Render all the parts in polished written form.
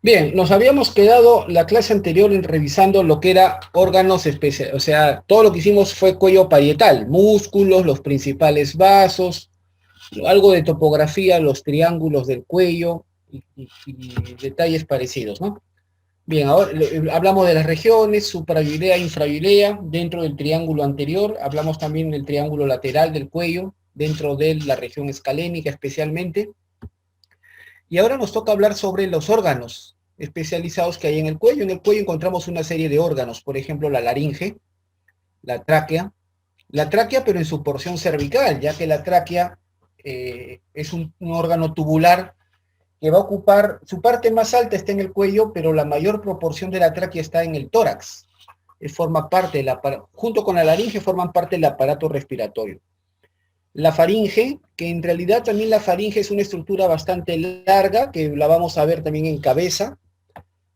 Bien, nos habíamos quedado la clase anterior en revisando lo que era órganos especiales, o sea, todo lo que hicimos fue cuello parietal, músculos, los principales vasos, algo de topografía, los triángulos del cuello y detalles parecidos, ¿no? Bien, ahora hablamos de las regiones, suprayoidea, infrayoidea, dentro del triángulo anterior, hablamos también del triángulo lateral del cuello, dentro de la región escalénica especialmente. Y ahora nos toca hablar sobre los órganos especializados que hay en el cuello. En el cuello encontramos una serie de órganos, por ejemplo, la laringe, la tráquea pero en su porción cervical, ya que la tráquea es un órgano tubular que va a ocupar, su parte más alta está en el cuello, pero la mayor proporción de la tráquea está en el tórax. Forma parte, junto con la laringe, forman parte del aparato respiratorio. La faringe, que en realidad también la faringe es una estructura bastante larga, que la vamos a ver también en cabeza.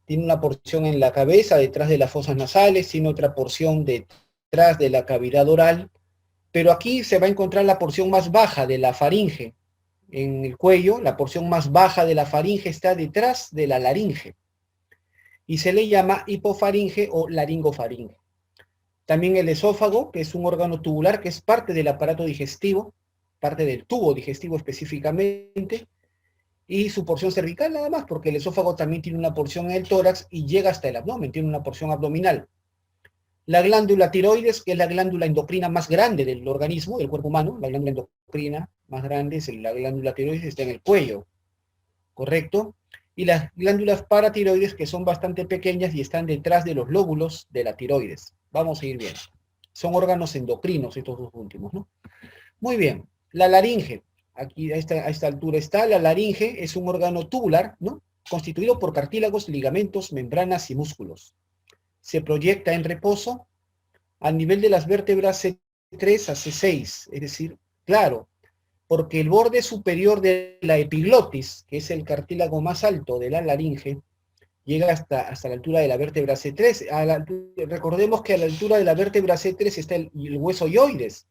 Tiene una porción en la cabeza, detrás de las fosas nasales, tiene otra porción detrás de la cavidad oral, pero aquí se va a encontrar la porción más baja de la faringe. En el cuello, la porción más baja de la faringe está detrás de la laringe, y se le llama hipofaringe o laringofaringe. También el esófago, que es un órgano tubular que es parte del aparato digestivo, parte del tubo digestivo específicamente, y su porción cervical nada más, porque el esófago también tiene una porción en el tórax y llega hasta el abdomen, tiene una porción abdominal. La glándula tiroides, que es la glándula endocrina más grande del organismo, del cuerpo humano, la glándula endocrina más grande es la glándula tiroides, está en el cuello, ¿correcto? Y las glándulas paratiroides, que son bastante pequeñas y están detrás de los lóbulos de la tiroides. Vamos a ir bien. Son órganos endocrinos estos dos últimos, ¿no? Muy bien. La laringe. Aquí a esta altura está. La laringe es un órgano tubular, ¿no? Constituido por cartílagos, ligamentos, membranas y músculos. Se proyecta en reposo al nivel de las vértebras C3 a C6. Es decir, claro, porque el borde superior de la epiglotis, que es el cartílago más alto de la laringe, llega hasta la altura de la vértebra C3. Recordemos que a la altura de la vértebra C3 está el hueso yoides.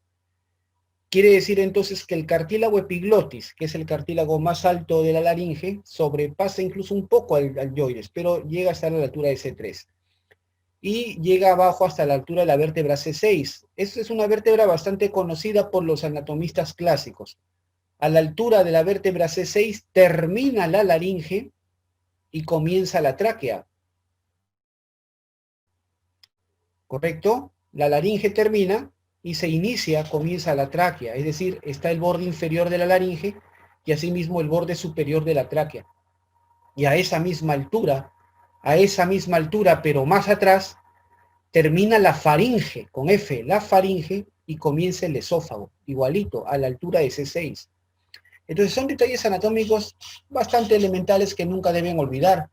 Quiere decir entonces que el cartílago epiglotis, que es el cartílago más alto de la laringe, sobrepasa incluso un poco al yoides, pero llega hasta la altura de C3. Y llega abajo hasta la altura de la vértebra C6. Esta es una vértebra bastante conocida por los anatomistas clásicos. A la altura de la vértebra C6 termina la laringe y comienza la tráquea. ¿Correcto? La laringe termina y se inicia, comienza la tráquea. Es decir, está el borde inferior de la laringe y asimismo el borde superior de la tráquea. Y a esa misma altura, pero más atrás, termina la faringe, con F, la faringe, y comienza el esófago, igualito, a la altura de C6. Entonces son detalles anatómicos bastante elementales que nunca deben olvidar.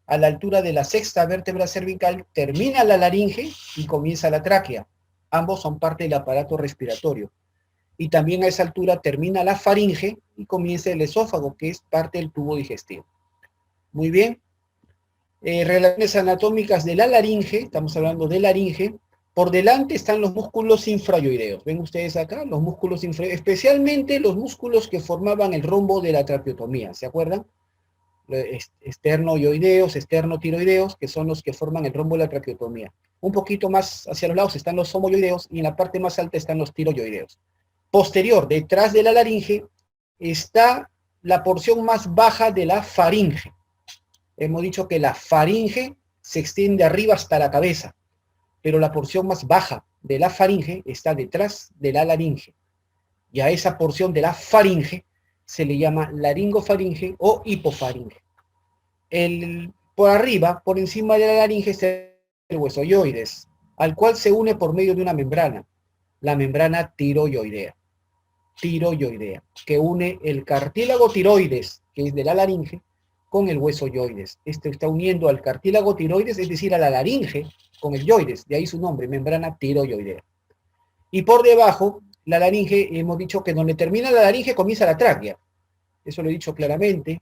A la altura de la sexta vértebra cervical termina la laringe y comienza la tráquea. Ambos son parte del aparato respiratorio. Y también a esa altura termina la faringe y comienza el esófago, que es parte del tubo digestivo. Muy bien. Relaciones anatómicas de la laringe, estamos hablando de laringe. Por delante están los músculos infrayoideos. ¿Ven ustedes acá? Los músculos infrayoideos, especialmente los músculos que formaban el rombo de la traqueotomía, ¿se acuerdan? Esternoyoideos, esternotiroideos, que son los que forman el rombo de la traqueotomía. Un poquito más hacia los lados están los homoyoideos y en la parte más alta están los tiroyoideos. Posterior, detrás de la laringe, está la porción más baja de la faringe. Hemos dicho que la faringe se extiende arriba hasta la cabeza, pero la porción más baja de la faringe está detrás de la laringe. Y a esa porción de la faringe se le llama laringofaringe o hipofaringe. Por arriba, por encima de la laringe, está el hueso yoides, al cual se une por medio de una membrana, la membrana tiroyoidea, que une el cartílago tiroides, que es de la laringe, con el hueso yoides. Este está uniendo al cartílago tiroides, es decir, a la laringe, con el yoides, de ahí su nombre, membrana tiroyoidea. Y por debajo, la laringe, hemos dicho que donde termina la laringe comienza la tráquea. Eso lo he dicho claramente.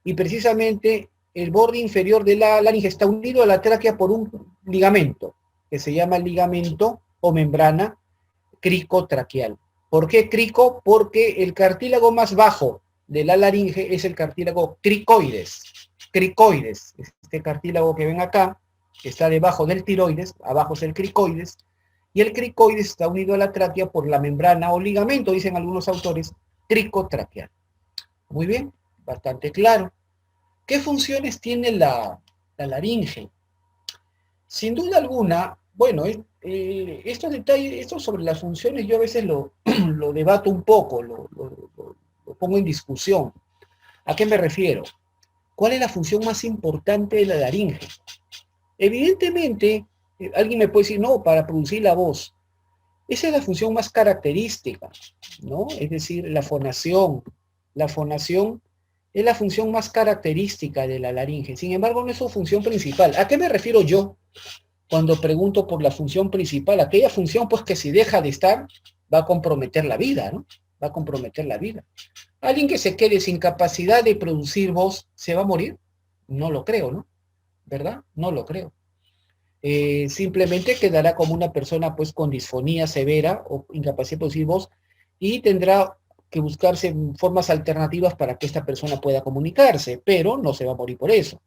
Y precisamente el borde inferior de la laringe está unido a la tráquea por un ligamento, que se llama ligamento o membrana cricotraqueal. ¿Por qué crico? Porque el cartílago más bajo de la laringe es el cartílago cricoides. cricoides, este cartílago que ven acá, que está debajo del tiroides, abajo es el cricoides, y el cricoides está unido a la tráquea por la membrana o ligamento, dicen algunos autores, cricotraqueal. Muy bien, bastante claro. ¿Qué funciones tiene la laringe? Sin duda alguna, bueno, estos detalles, esto sobre las funciones yo a veces lo debato un poco, lo pongo en discusión. ¿A qué me refiero? ¿Cuál es la función más importante de la laringe? Evidentemente, alguien me puede decir, no, para producir la voz. Esa es la función más característica, ¿no? Es decir, la fonación. La fonación es la función más característica de la laringe. Sin embargo, no es su función principal. ¿A qué me refiero yo cuando pregunto por la función principal? Aquella función, pues, que si deja de estar, va a comprometer la vida, ¿no? Va a comprometer la vida. ¿Alguien que se quede sin capacidad de producir voz, se va a morir? No lo creo, ¿no? ¿Verdad? No lo creo. Simplemente quedará como una persona pues con disfonía severa o incapacidad de producir voz y tendrá que buscarse formas alternativas para que esta persona pueda comunicarse, pero no se va a morir por eso.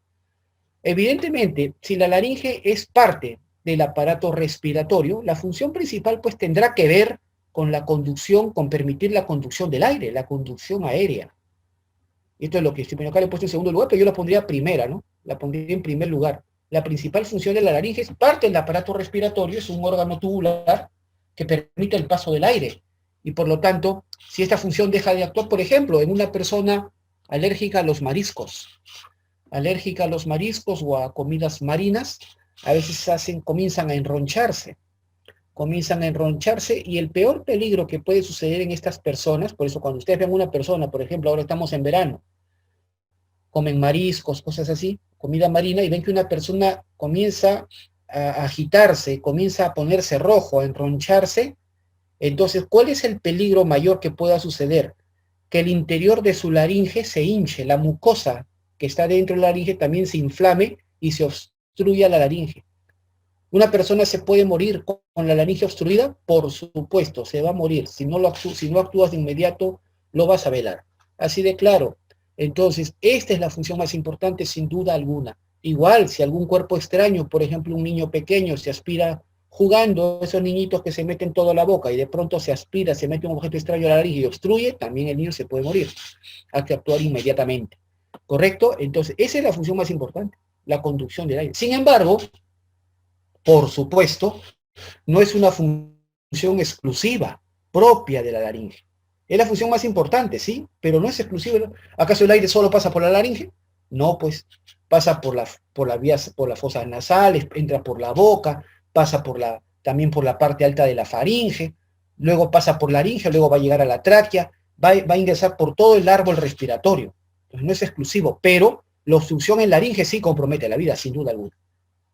Evidentemente, si la laringe es parte del aparato respiratorio, la función principal pues tendrá que ver con la conducción, con permitir la conducción del aire, la conducción aérea. Esto es lo que estoy poniendo acá, le he puesto en segundo lugar, pero yo la pondría primera, ¿no? La pondría en primer lugar. La principal función de la laringe es parte del aparato respiratorio, es un órgano tubular que permite el paso del aire. Y por lo tanto, si esta función deja de actuar, por ejemplo, en una persona alérgica a los mariscos o a comidas marinas, a veces comienzan a enroncharse y el peor peligro que puede suceder en estas personas, por eso cuando ustedes ven una persona, por ejemplo, ahora estamos en verano, comen mariscos, cosas así, comida marina, y ven que una persona comienza a agitarse, comienza a ponerse rojo, a enroncharse, entonces, ¿cuál es el peligro mayor que pueda suceder? Que el interior de su laringe se hinche, la mucosa que está dentro de la laringe también se inflame y se obstruya la laringe. ¿Una persona se puede morir con la laringe obstruida? Por supuesto, se va a morir. Si no actúas de inmediato, lo vas a velar. Así de claro. Entonces, esta es la función más importante sin duda alguna. Igual, si algún cuerpo extraño, por ejemplo, un niño pequeño se aspira jugando, esos niñitos que se meten todo a la boca y de pronto se aspira, se mete un objeto extraño a la laringe y obstruye, también el niño se puede morir. Hay que actuar inmediatamente. ¿Correcto? Entonces, esa es la función más importante, la conducción del aire. Sin embargo, por supuesto, no es una función exclusiva, propia de la laringe. Es la función más importante, sí, pero no es exclusiva. ¿Acaso el aire solo pasa por la laringe? No, pues pasa por las fosas nasales, entra por la boca, pasa también por la parte alta de la faringe, luego pasa por la laringe, luego va a llegar a la tráquea, va a ingresar por todo el árbol respiratorio. Entonces no es exclusivo, pero la obstrucción en laringe sí compromete la vida, sin duda alguna.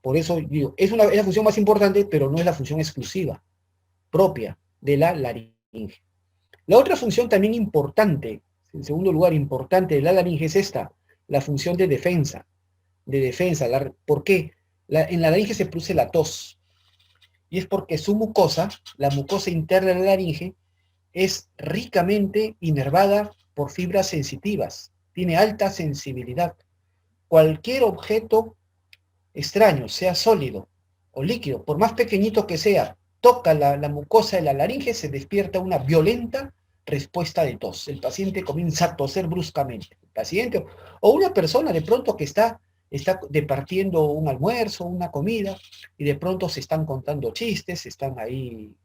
Por eso digo, es la función más importante, pero no es la función exclusiva, propia de la laringe. La otra función también importante, en segundo lugar importante de la laringe es esta, la función de defensa. ¿Por qué? En la laringe se produce la tos, y es porque su mucosa, la mucosa interna de la laringe, es ricamente inervada por fibras sensitivas, tiene alta sensibilidad. Cualquier objeto extraño, sea sólido o líquido, por más pequeñito que sea, toca la mucosa de la laringe, se despierta una violenta respuesta de tos. El paciente comienza a toser bruscamente. El paciente o una persona de pronto que está departiendo un almuerzo, una comida, y de pronto se están contando chistes, se están ahí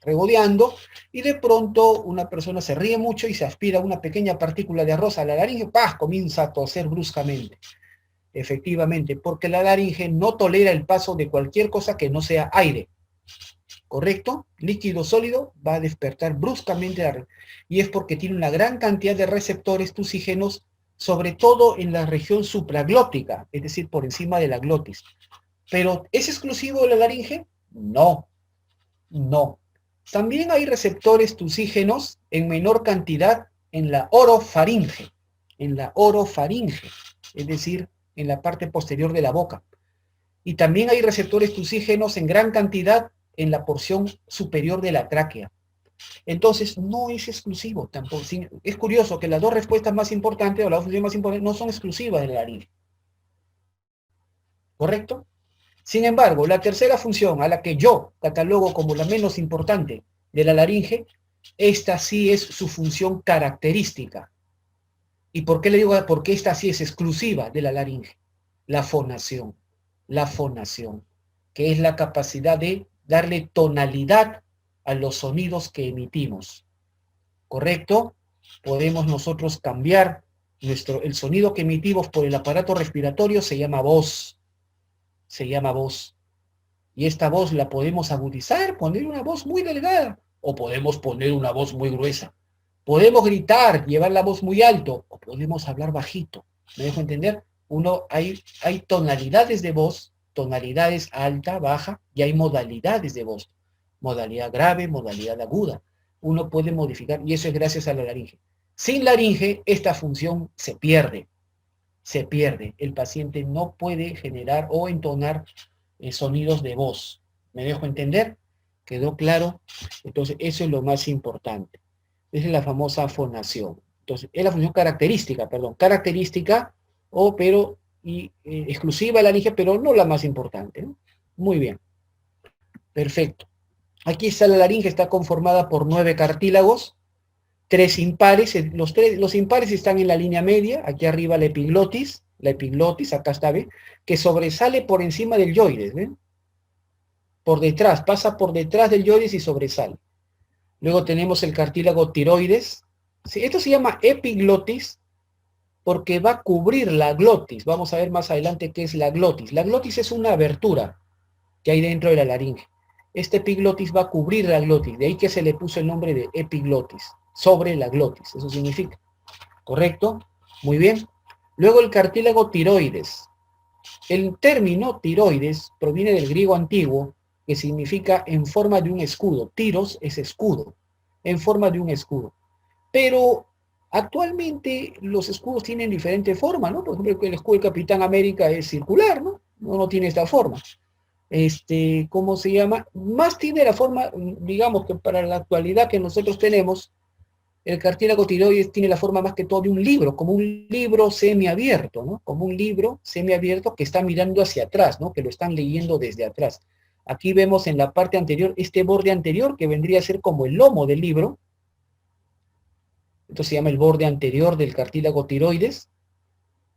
regodeando, y de pronto una persona se ríe mucho y se aspira una pequeña partícula de arroz a la laringe, ¡pah!, comienza a toser bruscamente. Efectivamente, porque la laringe no tolera el paso de cualquier cosa que no sea aire. ¿Correcto? Líquido sólido va a despertar bruscamente y es porque tiene una gran cantidad de receptores tusígenos, sobre todo en la región supraglótica, es decir, por encima de la glotis. ¿Pero es exclusivo de la laringe? No, no. También hay receptores tusígenos en menor cantidad en la orofaringe, es decir, en la parte posterior de la boca. Y también hay receptores tusígenos en gran cantidad en la porción superior de la tráquea. Entonces, no es exclusivo tampoco. Es curioso que las dos respuestas más importantes o las dos funciones más importantes no son exclusivas de la laringe. ¿Correcto? Sin embargo, la tercera función, a la que yo catalogo como la menos importante de la laringe, esta sí es su función característica. ¿Y por qué le digo? Porque esta sí es exclusiva de la laringe. La fonación. La fonación, que es la capacidad de darle tonalidad a los sonidos que emitimos. ¿Correcto? Podemos nosotros cambiar el sonido que emitimos por el aparato respiratorio, se llama voz. Se llama voz. Y esta voz la podemos agudizar, poner una voz muy delgada, o podemos poner una voz muy gruesa. Podemos gritar, llevar la voz muy alto, o podemos hablar bajito. ¿Me dejo entender? Hay tonalidades de voz, tonalidades alta, baja, y hay modalidades de voz. Modalidad grave, modalidad aguda. Uno puede modificar, y eso es gracias a la laringe. Sin laringe, esta función se pierde. Se pierde. El paciente no puede generar o entonar sonidos de voz. ¿Me dejo entender? ¿Quedó claro? Entonces, eso es lo más importante. Esa es la famosa fonación. Entonces, es la función característica, perdón, característica exclusiva de la laringe, pero no la más importante, ¿no? Muy bien. Perfecto. Aquí está la laringe, está conformada por 9 cartílagos, 3 impares, los impares están en la línea media, aquí arriba la epiglotis, acá está, ¿ve? Que sobresale por encima del yoides, ¿ven? Por detrás, pasa por detrás del yoides y sobresale. Luego tenemos el cartílago tiroides. Sí, esto se llama epiglotis porque va a cubrir la glotis. Vamos a ver más adelante qué es la glotis. La glotis es una abertura que hay dentro de la laringe. Este epiglotis va a cubrir la glotis, de ahí que se le puso el nombre de epiglotis, sobre la glotis, eso significa. ¿Correcto? Muy bien. Luego el cartílago tiroides. El término tiroides proviene del griego antiguo, que significa en forma de un escudo. Tiros es escudo, en forma de un escudo. Pero actualmente los escudos tienen diferente forma, ¿no? Por ejemplo, el escudo del Capitán América es circular, ¿no? No tiene esta forma. ¿Cómo se llama? Más tiene la forma, digamos que para la actualidad que nosotros tenemos, el cartílago tiroides tiene la forma más que todo de un libro, como un libro semiabierto, ¿no? Como un libro semiabierto que está mirando hacia atrás, ¿no? Que lo están leyendo desde atrás. Aquí vemos en la parte anterior, este borde anterior que vendría a ser como el lomo del libro. Esto se llama el borde anterior del cartílago tiroides.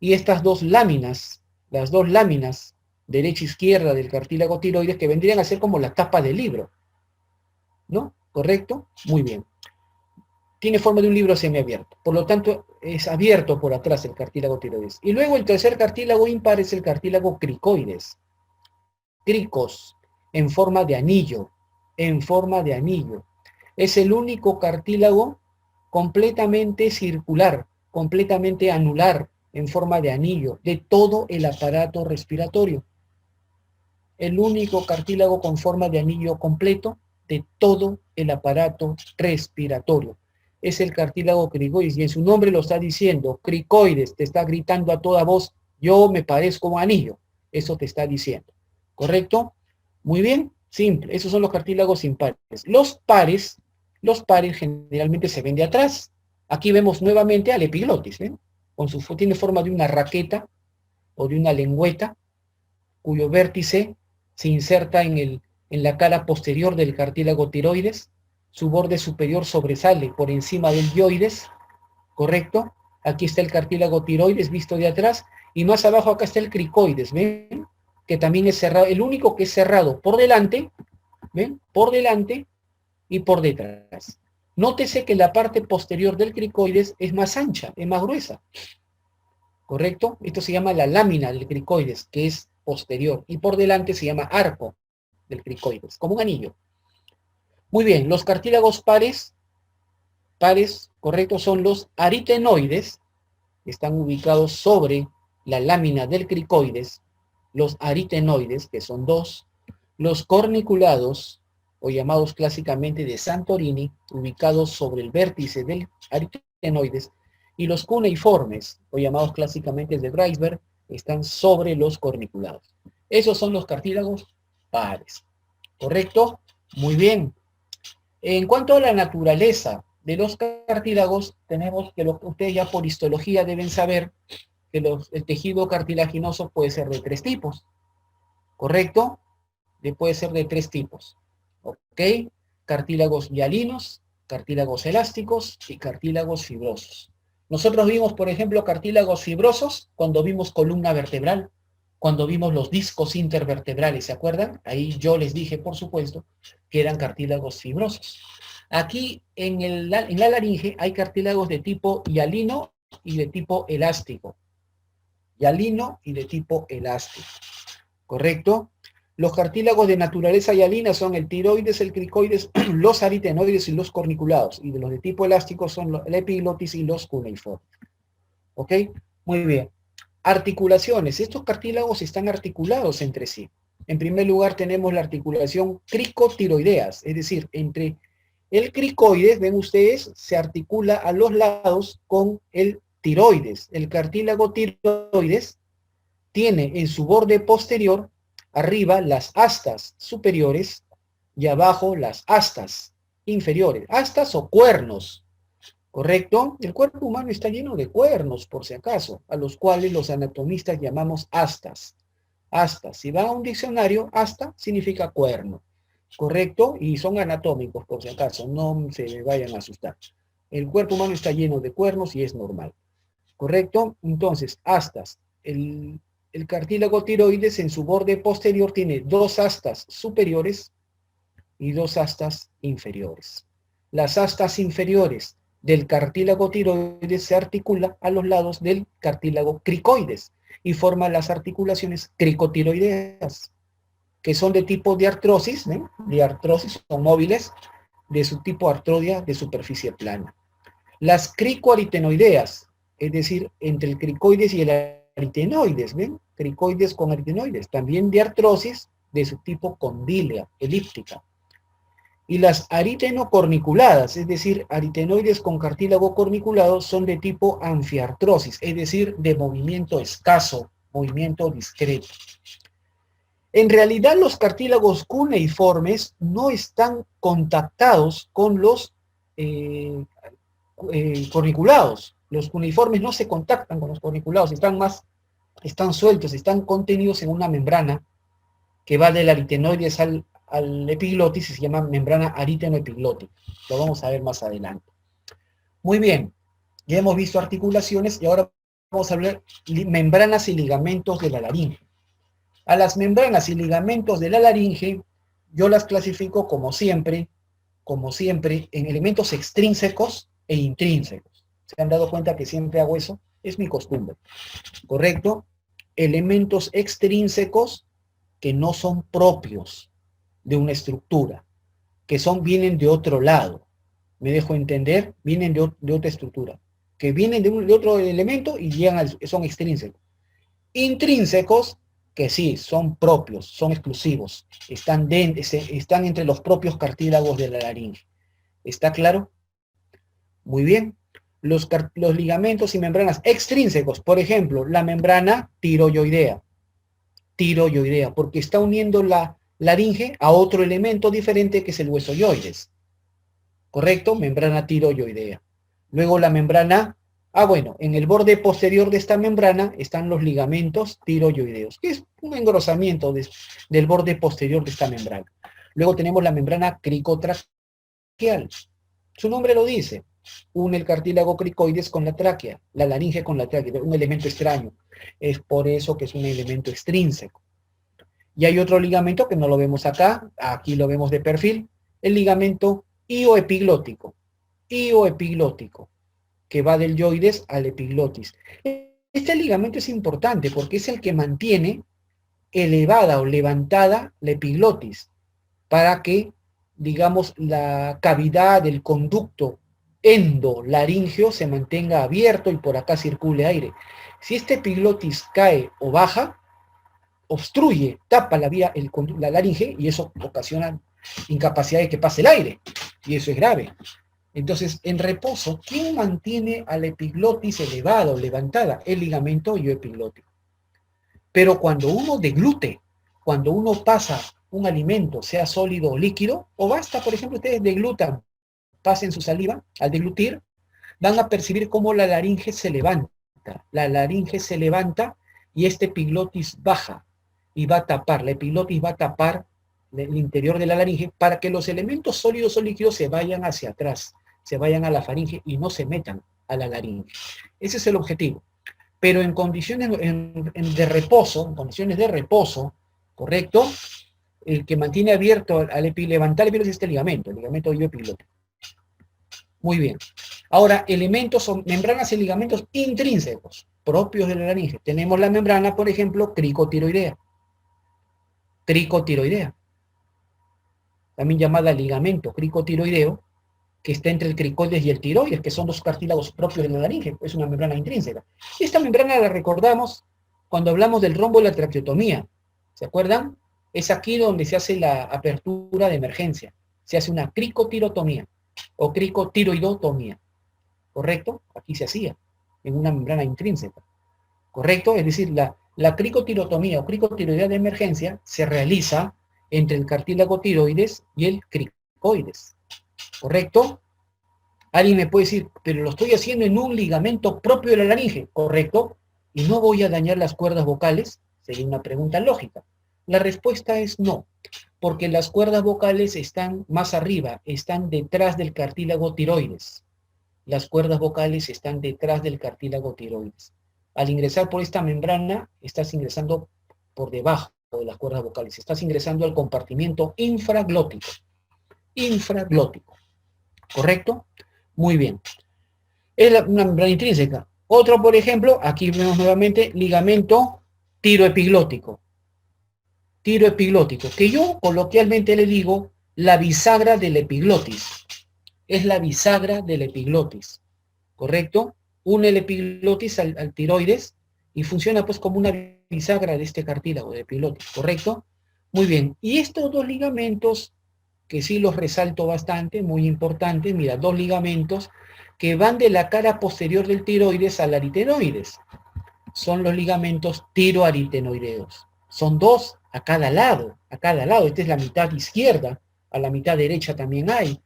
Y estas dos láminas, las dos láminas derecha e izquierda del cartílago tiroides, que vendrían a ser como la tapa del libro. ¿No? ¿Correcto? Muy bien. Tiene forma de un libro semiabierto. Por lo tanto, es abierto por atrás el cartílago tiroides. Y luego el tercer cartílago impar es el cartílago cricoides. Cricos, en forma de anillo. En forma de anillo. Es el único cartílago completamente circular, completamente anular, en forma de anillo, de todo el aparato respiratorio. El único cartílago con forma de anillo completo de todo el aparato respiratorio. Es el cartílago cricoides, y en su nombre lo está diciendo, cricoides, te está gritando a toda voz, yo me parezco un anillo. Eso te está diciendo. ¿Correcto? Muy bien, simple. Esos son los cartílagos impares. Los pares generalmente se ven de atrás. Aquí vemos nuevamente al epiglotis, ¿ven? Tiene forma de una raqueta o de una lengüeta, cuyo vértice se inserta en la cara posterior del cartílago tiroides. Su borde superior sobresale por encima del yoides, ¿correcto? Aquí está el cartílago tiroides visto de atrás, y más abajo acá está el cricoides, ¿ven? Que también es cerrado, el único que es cerrado por delante, ¿ven? Por delante y por detrás. Nótese que la parte posterior del cricoides es más ancha, es más gruesa, ¿correcto? Esto se llama la lámina del cricoides, que es posterior, y por delante se llama arco del cricoides, como un anillo. Muy bien, los cartílagos pares, correcto, son los aritenoides, que están ubicados sobre la lámina del cricoides, los aritenoides, que son dos, los corniculados, o llamados clásicamente de Santorini, ubicados sobre el vértice del aritenoides, y los cuneiformes, o llamados clásicamente de Dreisberg, están sobre los corniculados. Esos son los cartílagos pares. ¿Correcto? Muy bien. En cuanto a la naturaleza de los cartílagos, tenemos que lo que ustedes ya por histología deben saber que el tejido cartilaginoso puede ser de 3 tipos, ¿correcto? Puede ser de 3 tipos, ¿ok? Cartílagos hialinos, cartílagos elásticos y cartílagos fibrosos. Nosotros vimos, por ejemplo, cartílagos fibrosos cuando vimos columna vertebral, cuando vimos los discos intervertebrales, ¿se acuerdan? Ahí yo les dije, por supuesto, que eran cartílagos fibrosos. Aquí en la laringe hay cartílagos de tipo hialino y de tipo elástico. Hialino y de tipo elástico, ¿correcto? Los cartílagos de naturaleza hialina son el tiroides, el cricoides, los aritenoides y los corniculados. Y de los de tipo elástico son la epiglotis y los cuneiformes. ¿Ok? Muy bien. Articulaciones. Estos cartílagos están articulados entre sí. En primer lugar tenemos la articulación cricotiroideas, es decir, entre el cricoides, ven ustedes, se articula a los lados con el tiroides. El cartílago tiroides tiene en su borde posterior, arriba, las astas superiores y abajo las astas inferiores. Astas o cuernos, ¿correcto? El cuerpo humano está lleno de cuernos, por si acaso, a los cuales los anatomistas llamamos astas. Astas. Si van a un diccionario, asta significa cuerno, ¿correcto? Y son anatómicos, por si acaso, no se vayan a asustar. El cuerpo humano está lleno de cuernos y es normal, ¿correcto? Entonces, astas. El cartílago tiroides en su borde posterior tiene 2 astas superiores y 2 astas inferiores. Las astas inferiores del cartílago tiroides se articulan a los lados del cartílago cricoides y forman las articulaciones cricotiroideas, que son de tipo diartrosis, ¿ven? Diartrosis, son móviles, de su tipo artrodia de superficie plana. Las cricoaritenoideas, es decir, entre el cricoides y el aritenoides, ¿ven? Cricoides con aritenoides, también diartrosis de su tipo condílea, elíptica. Y las aritenocorniculadas, es decir, aritenoides con cartílago corniculado, son de tipo anfiartrosis, es decir, de movimiento escaso, movimiento discreto. En realidad los cartílagos cuneiformes no están contactados con los corniculados. Los cuneiformes no se contactan con los corniculados, están sueltos, están contenidos en una membrana que va del aritenoides al epiglotis y se llama membrana aritenoepiglótica. Lo vamos a ver más adelante. Muy bien, ya hemos visto articulaciones y ahora vamos a hablar de membranas y ligamentos de la laringe. A las membranas y ligamentos de la laringe yo las clasifico como siempre, en elementos extrínsecos e intrínsecos. ¿Se han dado cuenta que siempre hago eso? Es mi costumbre, ¿correcto? Elementos extrínsecos que no son propios de una estructura, que vienen de otro lado. ¿Me dejo entender? Vienen de otra estructura, que vienen de otro elemento y son extrínsecos. Intrínsecos, que sí, son propios, son exclusivos, están entre los propios cartílagos de la laringe. ¿Está claro? Muy bien. Los ligamentos y membranas extrínsecos, por ejemplo, la membrana tiroyoidea, porque está uniendo la laringe a otro elemento diferente que es el hueso yoides. ¿Correcto? Membrana tiroyoidea. Luego la membrana, en el borde posterior de esta membrana están los ligamentos tiroyoideos, que es un engrosamiento del borde posterior de esta membrana. Luego tenemos la membrana cricotraqueal. Su nombre lo dice. Une el cartílago cricoides con la tráquea, la laringe con la tráquea, un elemento extraño. Es por eso que es un elemento extrínseco. Y hay otro ligamento que no lo vemos acá, aquí lo vemos de perfil, el ligamento ioepiglótico, que va del yoides al epiglotis. Este ligamento es importante porque es el que mantiene elevada o levantada la epiglotis, para que, digamos, la cavidad del conducto endolaringeo se mantenga abierto y por acá circule aire. Si este epiglotis cae o baja, obstruye, tapa la vía, la laringe, y eso ocasiona incapacidad de que pase el aire, y eso es grave. Entonces, en reposo, ¿quién mantiene a la epiglotis elevada o levantada? El ligamento ioepiglótico. Pero cuando uno deglute, cuando uno pasa un alimento, sea sólido o líquido, o basta, por ejemplo, ustedes deglutan, pasen su saliva, al deglutir, van a percibir cómo la laringe se levanta. La laringe se levanta y este epiglotis baja y va a tapar, la epiglotis va a tapar el interior de la laringe para que los elementos sólidos o líquidos se vayan hacia atrás, se vayan a la faringe y no se metan a la laringe. Ese es el objetivo. Pero en condiciones de reposo, en condiciones de reposo, ¿correcto? El que mantiene abierto levantar el epiglotis es este ligamento, el ligamento epiglotis. Muy bien. Ahora, elementos son membranas y ligamentos intrínsecos, propios de la laringe. Tenemos la membrana, por ejemplo, cricotiroidea. Cricotiroidea. También llamada ligamento cricotiroideo, que está entre el cricoides y el tiroides, que son dos cartílagos propios de la laringe. Es una membrana intrínseca. Esta membrana la recordamos cuando hablamos del rombo de la traqueotomía. ¿Se acuerdan? Es aquí donde se hace la apertura de emergencia. Se hace una cricotirotomía o cricotiroidotomía. ¿Correcto? Aquí se hacía, en una membrana intrínseca. ¿Correcto? Es decir, la cricotirotomía o cricotiroidea de emergencia se realiza entre el cartílago tiroides y el cricoides. ¿Correcto? Alguien me puede decir, pero lo estoy haciendo en un ligamento propio de la laringe. ¿Correcto? ¿Y no voy a dañar las cuerdas vocales? Sería una pregunta lógica. La respuesta es no, porque las cuerdas vocales están más arriba, están detrás del cartílago tiroides. Las cuerdas vocales están detrás del cartílago tiroides. Al ingresar por esta membrana, estás ingresando por debajo de las cuerdas vocales. Estás ingresando al compartimiento infraglótico. Infraglótico. ¿Correcto? Muy bien. Es una membrana intrínseca. Otro, por ejemplo, aquí vemos nuevamente ligamento tiroepiglótico. Tiroepiglótico, que yo coloquialmente le digo la bisagra del epiglotis. Es la bisagra del epiglotis, ¿correcto? Une el epiglotis al tiroides y funciona pues como una bisagra de este cartílago de epiglotis, ¿correcto? Muy bien, y estos dos ligamentos, que sí los resalto bastante, muy importante, mira, dos ligamentos que van de la cara posterior del tiroides al aritenoides. Son los ligamentos tiroaritenoideos. Son dos a cada lado, a cada lado. Esta es la mitad izquierda, a la mitad derecha también hay.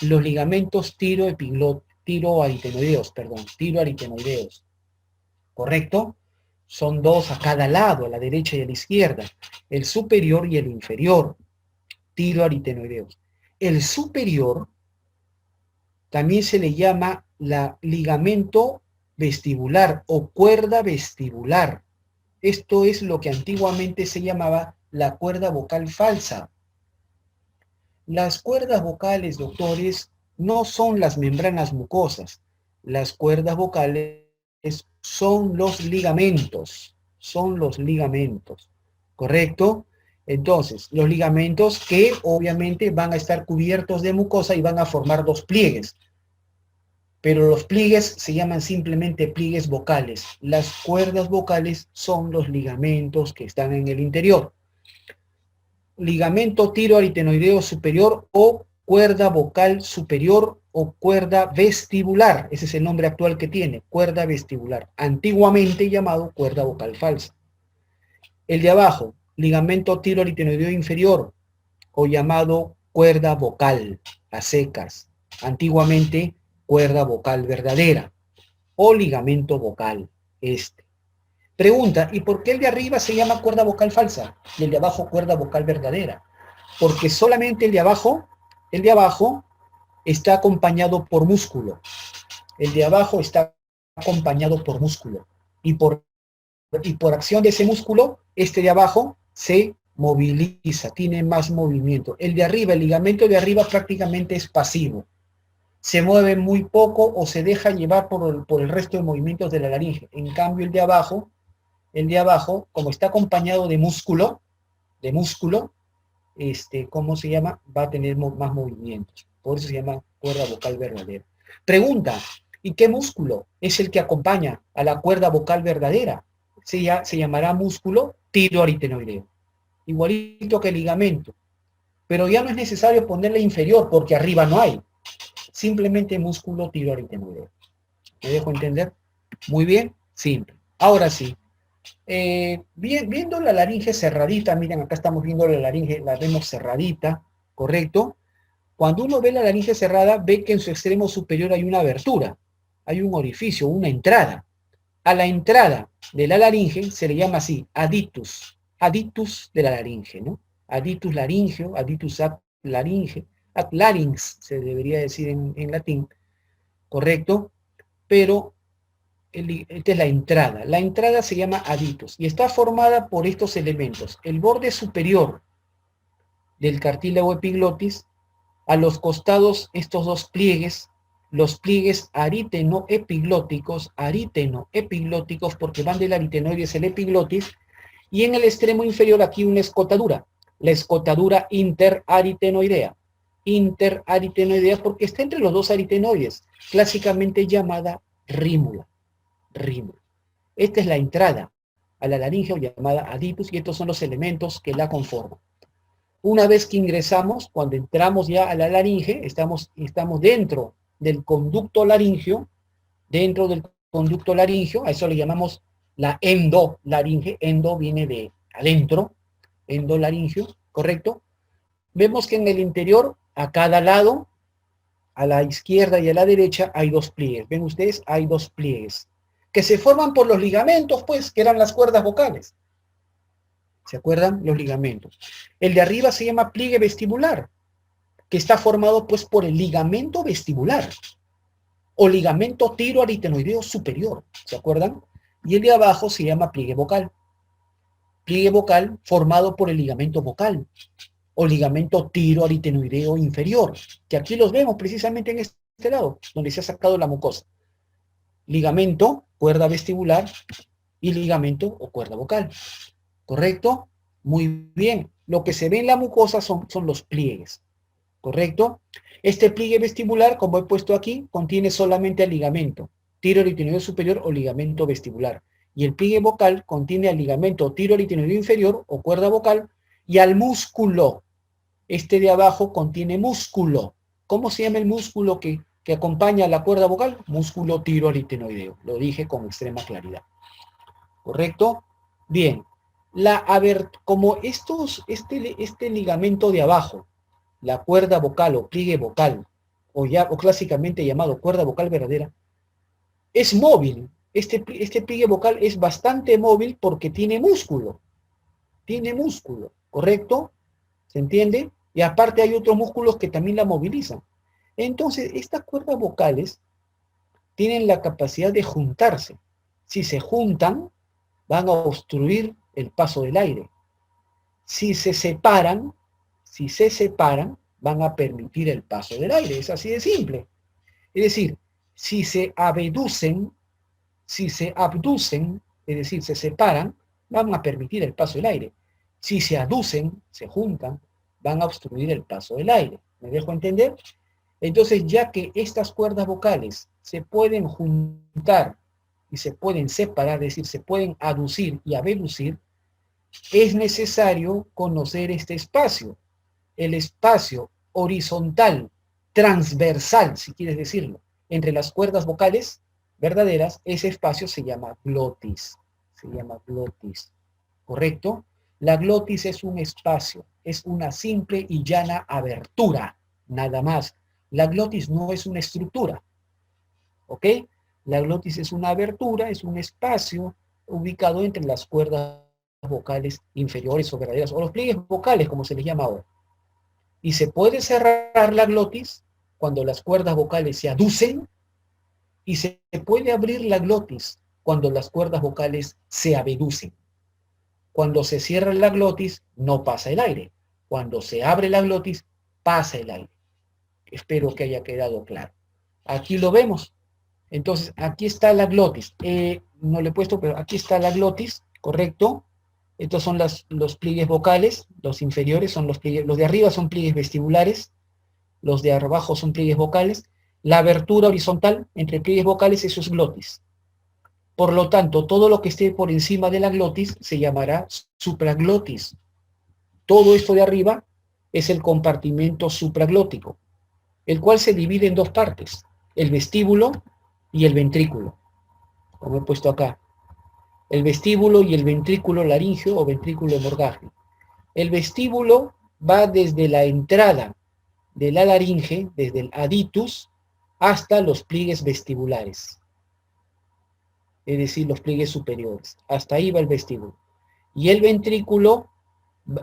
Los ligamentos tiroaritenoideos, ¿correcto? Son dos a cada lado, a la derecha y a la izquierda. El superior y el inferior, tiroaritenoideos. El superior también se le llama ligamento vestibular o cuerda vestibular. Esto es lo que antiguamente se llamaba la cuerda vocal falsa. Las cuerdas vocales, doctores, no son las membranas mucosas. Las cuerdas vocales son los ligamentos. Son los ligamentos. ¿Correcto? Entonces, los ligamentos que obviamente van a estar cubiertos de mucosa y van a formar dos pliegues. Pero los pliegues se llaman simplemente pliegues vocales. Las cuerdas vocales son los ligamentos que están en el interior. Ligamento tiroaritenoideo superior o cuerda vocal superior o cuerda vestibular. Ese es el nombre actual que tiene, cuerda vestibular. Antiguamente llamado cuerda vocal falsa. El de abajo, ligamento tiroaritenoideo inferior o llamado cuerda vocal a secas. Antiguamente cuerda vocal verdadera o ligamento vocal este. Pregunta, ¿y por qué el de arriba se llama cuerda vocal falsa y el de abajo cuerda vocal verdadera? Porque solamente el de abajo está acompañado por músculo. El de abajo está acompañado por músculo. Y por acción de ese músculo, este de abajo se moviliza, tiene más movimiento. El de arriba, el ligamento de arriba prácticamente es pasivo. Se mueve muy poco o se deja llevar por el resto de movimientos de la laringe. En cambio, el de abajo, como está acompañado de músculo, ¿cómo se llama? Va a tener más movimientos. Por eso se llama cuerda vocal verdadera. Pregunta, ¿y qué músculo es el que acompaña a la cuerda vocal verdadera? Se llamará músculo tiroaritenoideo. Igualito que el ligamento. Pero ya no es necesario ponerle inferior porque arriba no hay. Simplemente músculo tiroaritenoideo. ¿Me dejo entender? Muy bien, simple. Ahora sí, Viendo la laringe cerradita, miren, acá estamos viendo la laringe, la vemos cerradita, ¿correcto? Cuando uno ve la laringe cerrada, ve que en su extremo superior hay una abertura, hay un orificio, una entrada. A la entrada de la laringe se le llama así, aditus de la laringe, ¿no? Aditus laringeo, aditus ad laringe, ad larynx se debería decir en latín, ¿correcto? Pero esta es la entrada. La entrada se llama aditus y está formada por estos elementos. El borde superior del cartílago epiglotis, a los costados estos dos pliegues, los pliegues ariteno-epiglóticos, porque van del aritenoides el epiglotis, y en el extremo inferior aquí una escotadura, la escotadura interaritenoidea porque está entre los dos aritenoides, clásicamente llamada rímula. Esta es la entrada a la laringe llamada aditus y estos son los elementos que la conforman. Una vez que ingresamos, cuando entramos ya a la laringe, estamos dentro del conducto laringio, a eso le llamamos la endolaringe, endo viene de adentro, endolaringio, ¿correcto? Vemos que en el interior, a cada lado, a la izquierda y a la derecha, hay dos pliegues. ¿Ven ustedes? Hay dos pliegues, que se forman por los ligamentos, pues, que eran las cuerdas vocales. ¿Se acuerdan? Los ligamentos. El de arriba se llama pliegue vestibular, que está formado, pues, por el ligamento vestibular, o ligamento tiroaritenoideo superior, ¿se acuerdan? Y el de abajo se llama pliegue vocal formado por el ligamento vocal, o ligamento tiroaritenoideo inferior, que aquí los vemos precisamente en este lado, donde se ha sacado la mucosa. Ligamento, cuerda vestibular, y ligamento o cuerda vocal. ¿Correcto? Muy bien. Lo que se ve en la mucosa son los pliegues. ¿Correcto? Este pliegue vestibular, como he puesto aquí, contiene solamente el ligamento tiroaritenoideo superior o ligamento vestibular. Y el pliegue vocal contiene el ligamento tiroaritenoideo inferior o cuerda vocal y al músculo. Este de abajo contiene músculo. ¿Cómo se llama el músculo que acompaña a la cuerda vocal? Músculo tiroaritenoideo. Lo dije con extrema claridad. ¿Correcto? Bien. Como este ligamento de abajo, la cuerda vocal o pliegue vocal, o clásicamente llamado cuerda vocal verdadera, es móvil. Este pliegue vocal es bastante móvil porque tiene músculo. ¿Correcto? ¿Se entiende? Y aparte hay otros músculos que también la movilizan. Entonces, estas cuerdas vocales tienen la capacidad de juntarse. Si se juntan, van a obstruir el paso del aire. Si se separan, van a permitir el paso del aire. Es así de simple. Es decir, si se abducen, es decir, se separan, van a permitir el paso del aire. Si se aducen, se juntan, van a obstruir el paso del aire. ¿Me dejo entender? Entonces, ya que estas cuerdas vocales se pueden juntar y se pueden separar, es decir, se pueden aducir y abducir, es necesario conocer este espacio, el espacio horizontal, transversal, si quieres decirlo, entre las cuerdas vocales verdaderas. Ese espacio se llama glotis, ¿correcto? La glotis es un espacio, es una simple y llana abertura, nada más. La glotis no es una estructura, ¿ok? La glotis es una abertura, es un espacio ubicado entre las cuerdas vocales inferiores o verdaderas, o los pliegues vocales, como se les llama ahora. Y se puede cerrar la glotis cuando las cuerdas vocales se aducen, y se puede abrir la glotis cuando las cuerdas vocales se abducen. Cuando se cierra la glotis, no pasa el aire. Cuando se abre la glotis, pasa el aire. Espero que haya quedado claro. Aquí lo vemos. Entonces, aquí está la glotis. No le he puesto, pero aquí está la glotis, ¿correcto? Estos son los pliegues vocales, los inferiores son los pliegues, los de arriba son pliegues vestibulares, los de abajo son pliegues vocales. La abertura horizontal entre pliegues vocales, eso es glotis. Por lo tanto, todo lo que esté por encima de la glotis se llamará supraglotis. Todo esto de arriba es el compartimento supraglótico, el cual se divide en dos partes, el vestíbulo y el ventrículo, como he puesto acá. El vestíbulo y el ventrículo laríngeo o ventrículo hemorrágico. El vestíbulo va desde la entrada de la laringe, desde el aditus, hasta los pliegues vestibulares, es decir, los pliegues superiores. Hasta ahí va el vestíbulo. Y el ventrículo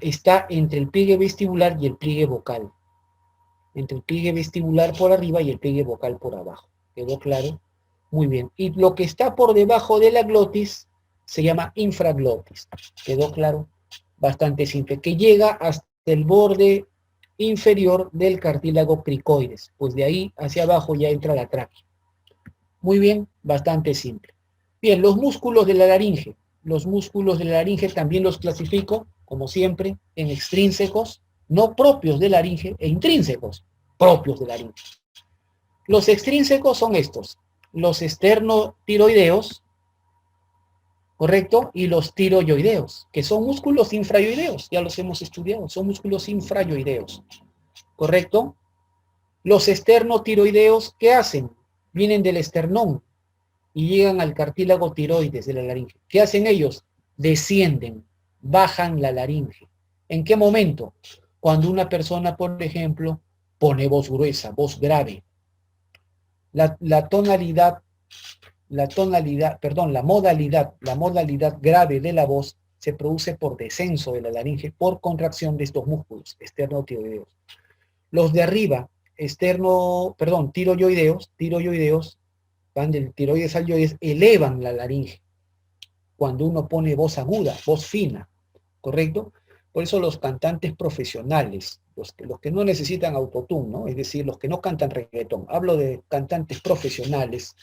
está entre el pliegue vestibular y el pliegue vocal. Entre el pliegue vestibular por arriba y el pliegue vocal por abajo. ¿Quedó claro? Muy bien. Y lo que está por debajo de la glotis se llama infraglotis. ¿Quedó claro? Bastante simple. Que llega hasta el borde inferior del cartílago cricoides. Pues de ahí hacia abajo ya entra la tráquea. Muy bien, bastante simple. Bien, los músculos de la laringe. Los músculos de la laringe también los clasifico, como siempre, en extrínsecos, no propios de la laringe, e intrínsecos, propios de la laringe. Los extrínsecos son estos, los esternotiroideos, ¿correcto? Y los tiroideos, que son músculos infrayoideos, ya los hemos estudiado, son músculos infrayoideos, ¿correcto? Los esternotiroideos, ¿qué hacen? Vienen del esternón y llegan al cartílago tiroides de la laringe. ¿Qué hacen ellos? Descienden, bajan la laringe. ¿En qué momento? Cuando una persona, por ejemplo, pone voz gruesa, voz grave. La modalidad grave de la voz se produce por descenso de la laringe, por contracción de estos músculos esternotiroideos. Los de arriba, tiroideos, van del tiroides al yoides, elevan la laringe cuando uno pone voz aguda, voz fina, ¿correcto? Por eso los cantantes profesionales, los que no necesitan autotune, ¿no? Es decir, los que no cantan reggaetón, hablo de cantantes profesionales,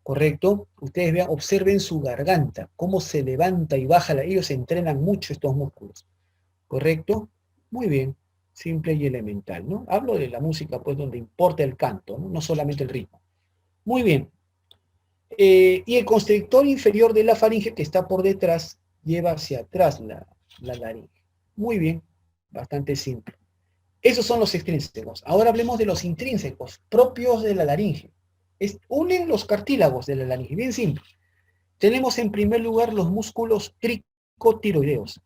¿correcto? Ustedes vean, observen su garganta, cómo se levanta y baja, ellos entrenan mucho estos músculos, ¿correcto? Muy bien, simple y elemental, ¿no? Hablo de la música, pues, donde importa el canto, ¿no? No solamente el ritmo. Muy bien. Y el constrictor inferior de la faringe, que está por detrás, lleva hacia atrás la laringe. Muy bien, bastante simple. Esos son los extrínsecos. Ahora hablemos de los intrínsecos, propios de la laringe. Unen los cartílagos de la laringe, bien simple. Tenemos en primer lugar los músculos cricotiroideos.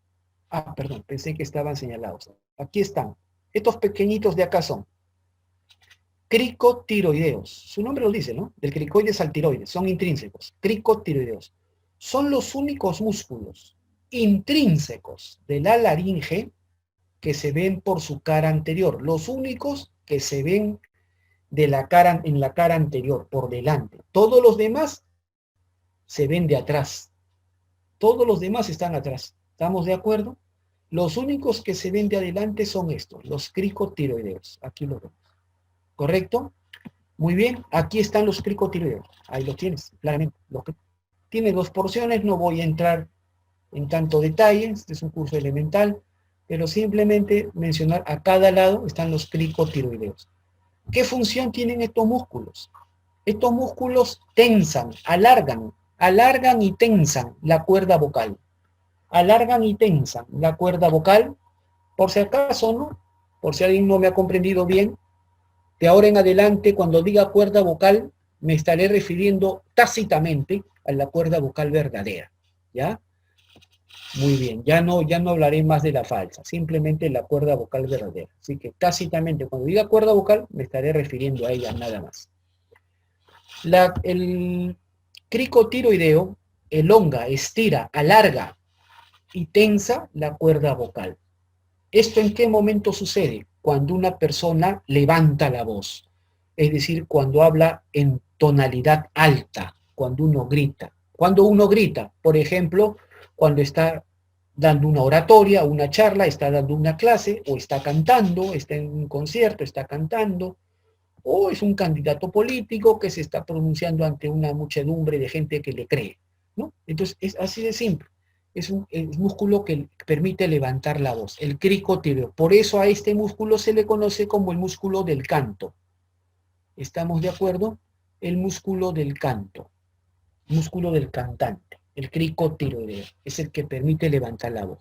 Perdón, pensé que estaban señalados. Aquí están. Estos pequeñitos de acá son cricotiroideos. Su nombre lo dice, ¿no? Del cricoides al tiroides. Son intrínsecos. Cricotiroideos. Son los únicos músculos intrínsecos de la laringe que se ven por su cara anterior. Los únicos que se ven en la cara anterior, por delante. Todos los demás se ven de atrás. Todos los demás están atrás. ¿Estamos de acuerdo? Los únicos que se ven de adelante son estos, los cricotiroideos. Aquí lo vemos. ¿Correcto? Muy bien, aquí están los cricotiroideos. Ahí los tienes, claramente. Tiene dos porciones, no voy a entrar en tanto detalle, este es un curso elemental, pero simplemente mencionar a cada lado están los cricotiroideos. ¿Qué función tienen estos músculos? Estos músculos tensan, alargan y tensan la cuerda vocal. Alargan y tensan la cuerda vocal, por si acaso, ¿no? Por si alguien no me ha comprendido bien, de ahora en adelante, cuando diga cuerda vocal, me estaré refiriendo tácitamente a la cuerda vocal verdadera, ¿ya? Muy bien, ya no hablaré más de la falsa, simplemente la cuerda vocal verdadera. Así que tácitamente, cuando diga cuerda vocal, me estaré refiriendo a ella nada más. El cricotiroideo elonga, estira, alarga y tensa la cuerda vocal. ¿Esto en qué momento sucede? Cuando una persona levanta la voz, es decir, cuando habla en tonalidad alta, cuando uno grita. Cuando uno grita, por ejemplo, cuando está dando una oratoria, una charla, está dando una clase, o está cantando, está en un concierto, está cantando, o es un candidato político que se está pronunciando ante una muchedumbre de gente que le cree, ¿no? Entonces, es así de simple. Es un músculo que permite levantar la voz, el cricotireo. Por eso a este músculo se le conoce como el músculo del canto. ¿Estamos de acuerdo? El músculo del canto, músculo del cantante, el cricotiroideo, es el que permite levantar la voz.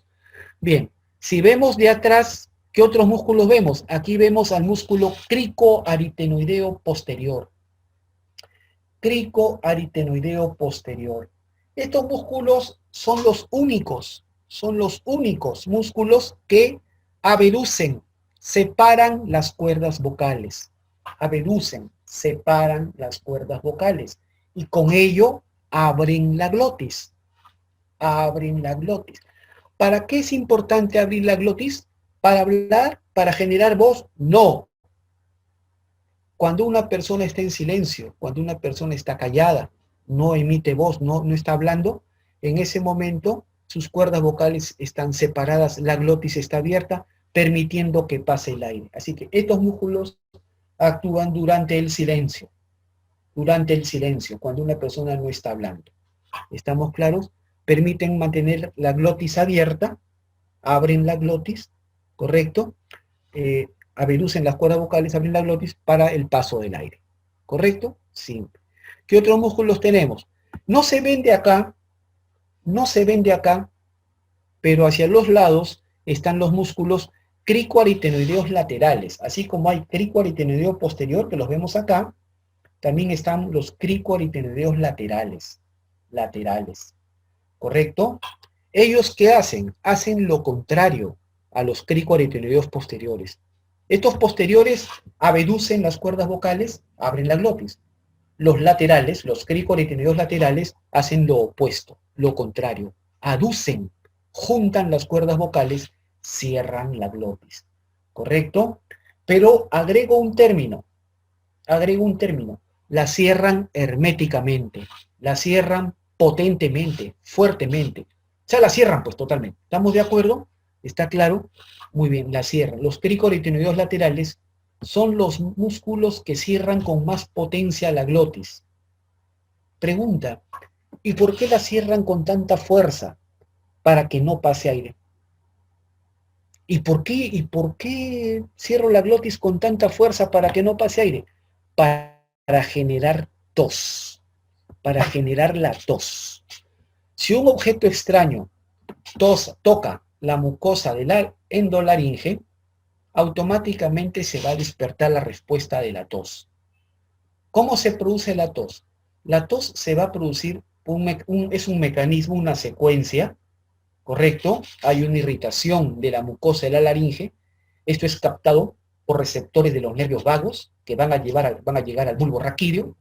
Bien, si vemos de atrás, ¿qué otros músculos vemos? Aquí vemos al músculo cricoaritenoideo posterior. Cricoaritenoideo posterior. Estos músculos son los únicos músculos que abducen, separan las cuerdas vocales. Abducen, separan las cuerdas vocales. Y con ello abren la glotis. Abren la glotis. ¿Para qué es importante abrir la glotis? ¿Para hablar? ¿Para generar voz? No. Cuando una persona está en silencio, cuando una persona está callada, no emite voz, no está hablando, en ese momento sus cuerdas vocales están separadas, la glotis está abierta, permitiendo que pase el aire. Así que estos músculos actúan durante el silencio, cuando una persona no está hablando. ¿Estamos claros? Permiten mantener la glotis abierta, abren la glotis, ¿correcto? Abducen las cuerdas vocales, abren la glotis para el paso del aire. ¿Correcto? Simple. ¿Qué otros músculos tenemos? No se ven de acá, pero hacia los lados están los músculos cricoaritenoideos laterales. Así como hay cricoaritenoideo posterior, que los vemos acá, también están los cricoaritenoideos laterales. ¿Correcto? ¿Ellos qué hacen? Hacen lo contrario a los cricoaritenoideos posteriores. Estos posteriores abducen las cuerdas vocales, abren la glotis. Los laterales, los cricoaritenoideos laterales, hacen lo opuesto, lo contrario. Aducen, juntan las cuerdas vocales, cierran la glotis. ¿Correcto? Pero agrego un término. La cierran herméticamente, la cierran potentemente, fuertemente. O sea, la cierran pues totalmente. ¿Estamos de acuerdo? ¿Está claro? Muy bien, la cierran. Los cricoaritenoideos laterales son los músculos que cierran con más potencia la glotis. Pregunta, ¿y por qué la cierran con tanta fuerza? Para que no pase aire. ¿Y por qué cierro la glotis con tanta fuerza para que no pase aire? Para generar tos, para generar la tos. Si un objeto extraño toca la mucosa de la endolaringe, automáticamente se va a despertar la respuesta de la tos. ¿Cómo se produce la tos? La tos se va a producir, es un mecanismo, una secuencia, ¿correcto? Hay una irritación de la mucosa de la laringe, esto es captado por receptores de los nervios vagos, que van a llegar al bulbo raquídeo,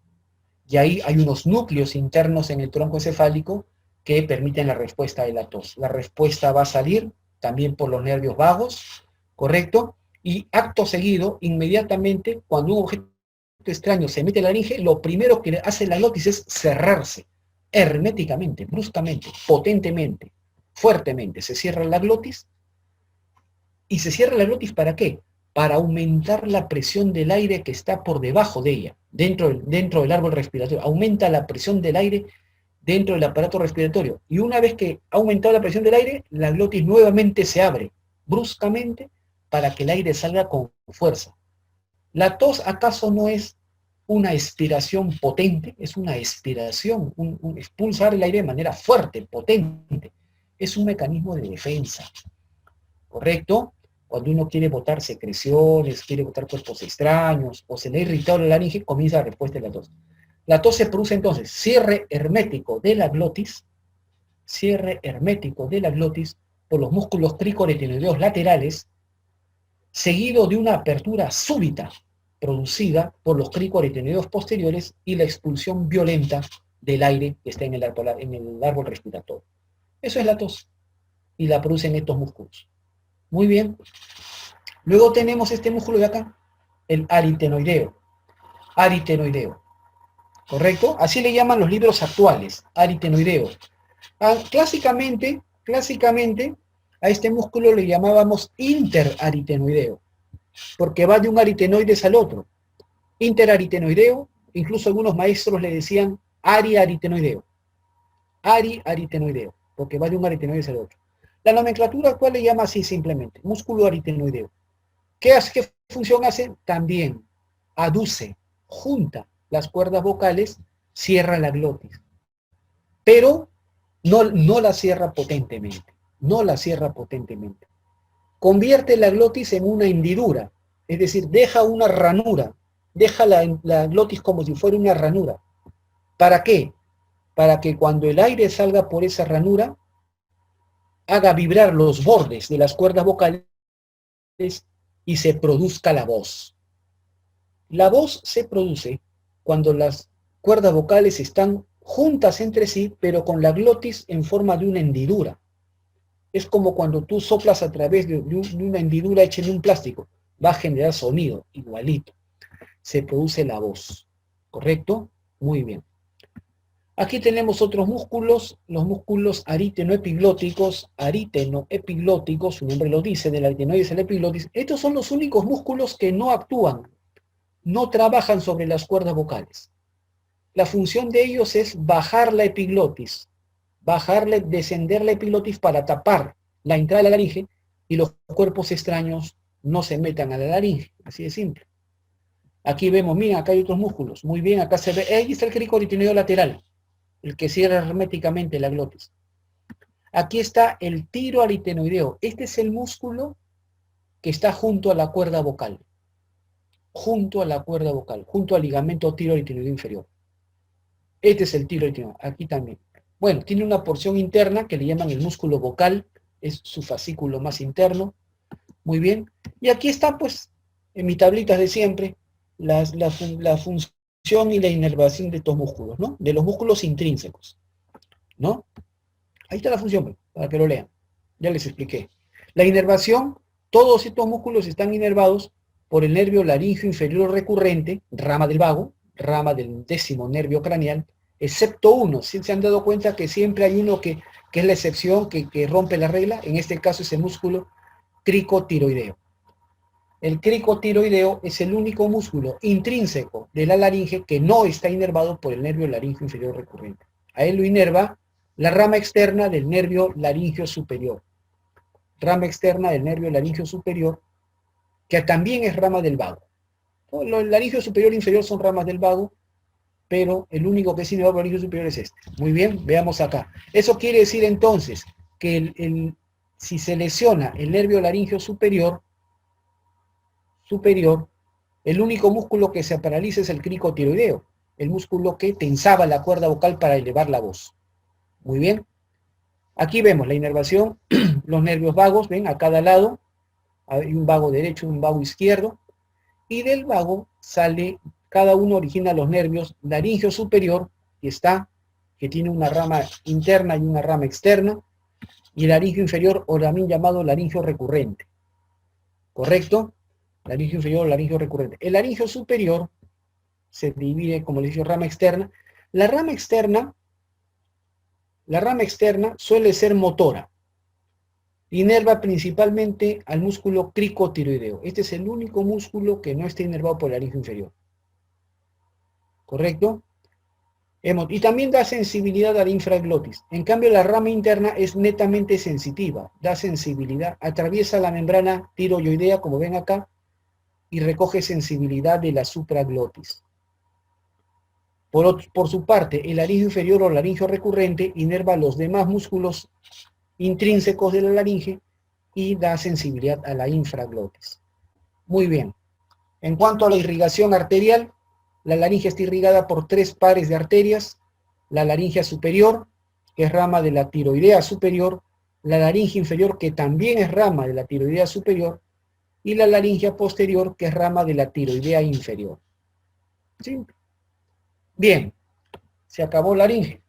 y ahí hay unos núcleos internos en el tronco encefálico que permiten la respuesta de la tos. La respuesta va a salir también por los nervios vagos, ¿correcto? Y acto seguido, inmediatamente, cuando un objeto extraño se mete en la laringe, lo primero que hace la glotis es cerrarse, herméticamente, bruscamente, potentemente, fuertemente. Se cierra la glotis. ¿Y se cierra la glotis para qué? Para aumentar la presión del aire que está por debajo de ella, dentro del árbol respiratorio. Aumenta la presión del aire dentro del aparato respiratorio. Y una vez que ha aumentado la presión del aire, la glotis nuevamente se abre, bruscamente, para que el aire salga con fuerza. ¿La tos acaso no es una expiración potente? Es una expiración, un expulsar el aire de manera fuerte, potente. Es un mecanismo de defensa, ¿correcto? Cuando uno quiere botar secreciones, quiere botar cuerpos extraños, o se le ha irritado la laringe, comienza la respuesta de la tos. La tos se produce entonces cierre hermético de la glotis por los músculos cricoaritenoideos laterales, seguido de una apertura súbita producida por los cricoaritenoideos posteriores y la expulsión violenta del aire que está en el árbol respiratorio. Eso es la tos, y la producen estos músculos. Muy bien. Luego tenemos este músculo de acá, el aritenoideo. ¿Correcto? Así le llaman los libros actuales, aritenoideo. Clásicamente, a este músculo le llamábamos interaritenoideo, porque va de un aritenoides al otro. Interaritenoideo, incluso algunos maestros le decían ariaritenoideo, porque va de un aritenoides al otro. La nomenclatura actual le llama así simplemente, músculo aritenoideo. ¿Qué función hace? También aduce, junta las cuerdas vocales, cierra la glotis. Pero no la cierra potentemente. Convierte la glotis en una hendidura, es decir, deja una ranura, deja la glotis como si fuera una ranura. ¿Para qué? Para que cuando el aire salga por esa ranura, haga vibrar los bordes de las cuerdas vocales y se produzca la voz. La voz se produce cuando las cuerdas vocales están juntas entre sí, pero con la glotis en forma de una hendidura. Es como cuando tú soplas a través de una hendidura hecha en un plástico. Va a generar sonido, igualito. Se produce la voz. ¿Correcto? Muy bien. Aquí tenemos otros músculos, los músculos aritenoepiglóticos, su nombre lo dice, del aritenoides al epiglotis. Estos son los únicos músculos que no actúan, no trabajan sobre las cuerdas vocales. La función de ellos es bajar la epiglotis, descender la epiglotis para tapar la entrada de la laringe y los cuerpos extraños no se metan a la laringe, así de simple. Aquí vemos, miren, acá hay otros músculos, muy bien, acá se ve, ahí está el cricoaritenoideo lateral, el que cierra herméticamente la glotis. Aquí está el tiroaritenoideo, este es el músculo que está junto a la cuerda vocal, junto al ligamento tiroaritenoideo inferior. Este es el tiroaritenoideo, aquí también. Bueno, tiene una porción interna que le llaman el músculo vocal, es su fascículo más interno, muy bien. Y aquí está, pues, en mis tablitas de siempre, la función y la inervación de estos músculos, ¿no? De los músculos intrínsecos, ¿no? Ahí está la función, para que lo lean. Ya les expliqué. La inervación, todos estos músculos están inervados por el nervio laríngeo inferior recurrente, rama del vago, rama del 10º nervio craneal, excepto uno. ¿Sí se han dado cuenta que siempre hay uno que es la excepción, que rompe la regla? En este caso es el músculo cricotiroideo. El cricotiroideo es el único músculo intrínseco de la laringe que no está inervado por el nervio laríngeo inferior recurrente. A él lo inerva la rama externa del nervio laríngeo superior. Rama externa del nervio laríngeo superior, que también es rama del vago. Los laríngeo superior e inferior son ramas del vago, pero el único que es inervado por el laríngeo superior es este. Muy bien, veamos acá. Eso quiere decir entonces que si se lesiona el nervio laríngeo superior, el único músculo que se paraliza es el cricotiroideo, el músculo que tensaba la cuerda vocal para elevar la voz. Muy bien. Aquí vemos la inervación, los nervios vagos, ven, a cada lado, hay un vago derecho y un vago izquierdo, y del vago sale, cada uno origina los nervios laríngeo superior, que tiene una rama interna y una rama externa, y el laríngeo inferior, o también llamado laríngeo recurrente. ¿Correcto? Laríngeo inferior, laríngeo recurrente. El laríngeo superior se divide, como les dije, rama externa. La rama externa suele ser motora. Inerva principalmente al músculo cricotiroideo. Este es el único músculo que no está inervado por el laríngeo inferior. ¿Correcto? Y también da sensibilidad a la infraglotis. En cambio, la rama interna es netamente sensitiva. Da sensibilidad. Atraviesa la membrana tiroidea, como ven acá, y recoge sensibilidad de la supraglotis. Por su parte, el laríngeo inferior o laríngeo recurrente inerva los demás músculos intrínsecos de la laringe y da sensibilidad a la infraglotis. Muy bien. En cuanto a la irrigación arterial, la laringe está irrigada por 3 pares de arterias: la laringe superior, que es rama de la tiroidea superior, la laringe inferior, que también es rama de la tiroidea superior, y la laringe posterior, que es rama de la tiroidea inferior. ¿Sí? Bien, se acabó la laringe.